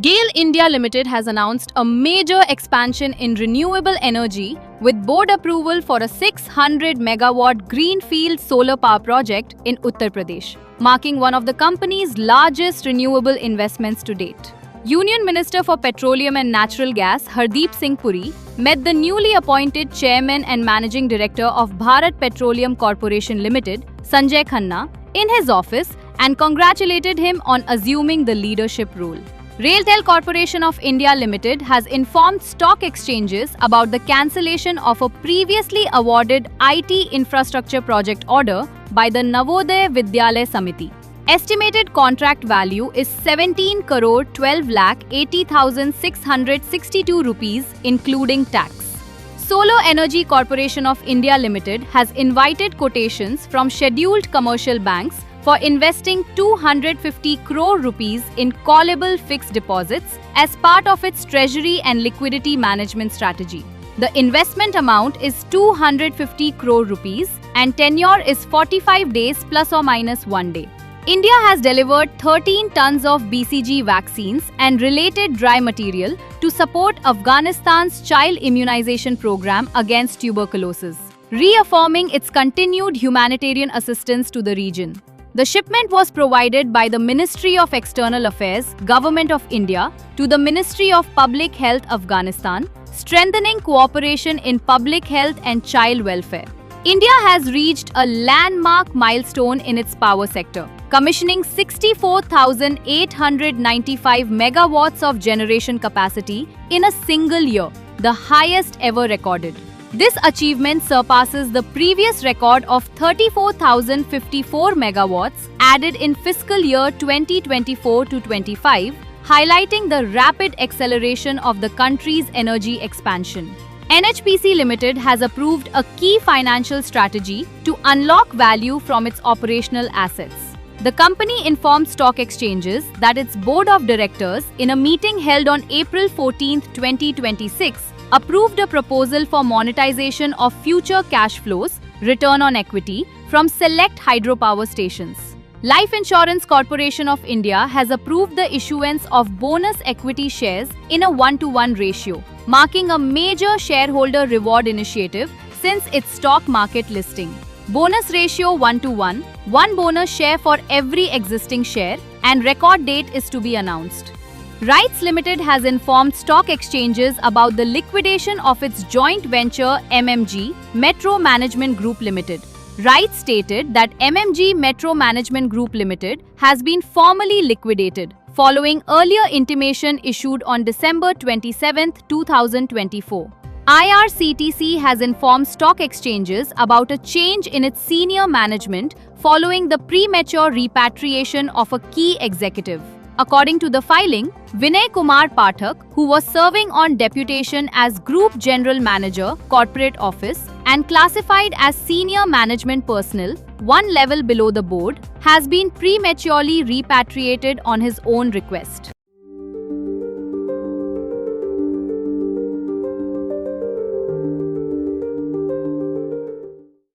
GAIL India Limited has announced a major expansion in renewable energy with board approval for a 600 megawatt greenfield solar power project in Uttar Pradesh, marking one of the company's largest renewable investments to date. Union Minister for Petroleum and Natural Gas Hardeep Singh Puri met the newly appointed Chairman and Managing Director of Bharat Petroleum Corporation Limited, Sanjay Khanna, in his office and congratulated him on assuming the leadership role. RailTel Corporation of India Limited has informed stock exchanges about the cancellation of a previously awarded IT infrastructure project order by the Navodaya Vidyalaya Samiti. Estimated contract value is 17 crore 12 lakh 80,662 rupees including tax. Solar Energy Corporation of India Limited has invited quotations from scheduled commercial banks for investing 250 crore rupees in callable fixed deposits as part of its treasury and liquidity management strategy. The investment amount is 250 crore rupees and tenure is 45 days plus or minus 1 day. India has delivered 13 tons of BCG vaccines and related dry material to support Afghanistan's child immunization program against tuberculosis, reaffirming its continued humanitarian assistance to the region. The shipment was provided by the Ministry of External Affairs, Government of India, to the Ministry of Public Health Afghanistan, strengthening cooperation in public health and child welfare. India has reached a landmark milestone in its power sector, commissioning 64,895 megawatts of generation capacity in a single year, the highest ever recorded. This achievement surpasses the previous record of 34,054 megawatts added in fiscal year 2024-25, highlighting the rapid acceleration of the country's energy expansion. NHPC Limited has approved a key financial strategy to unlock value from its operational assets. The company informed stock exchanges that its board of directors, in a meeting held on April 14, 2026, approved a proposal for monetization of future cash flows, return on equity, from select hydropower stations. Life Insurance Corporation of India has approved the issuance of bonus equity shares in a 1-to-1 ratio, marking a major shareholder reward initiative since its stock market listing. Bonus ratio 1-to-1, one bonus share for every existing share, and record date is to be announced. RITES Limited has informed stock exchanges about the liquidation of its joint venture MMG, Metro Management Group Limited. RITES stated that MMG Metro Management Group Limited has been formally liquidated, following earlier intimation issued on December 27, 2024. IRCTC has informed stock exchanges about a change in its senior management following the premature repatriation of a key executive. According to the filing, Vinay Kumar Pathak, who was serving on deputation as Group General Manager, Corporate Office, and classified as senior management personnel, one level below the board, has been prematurely repatriated on his own request.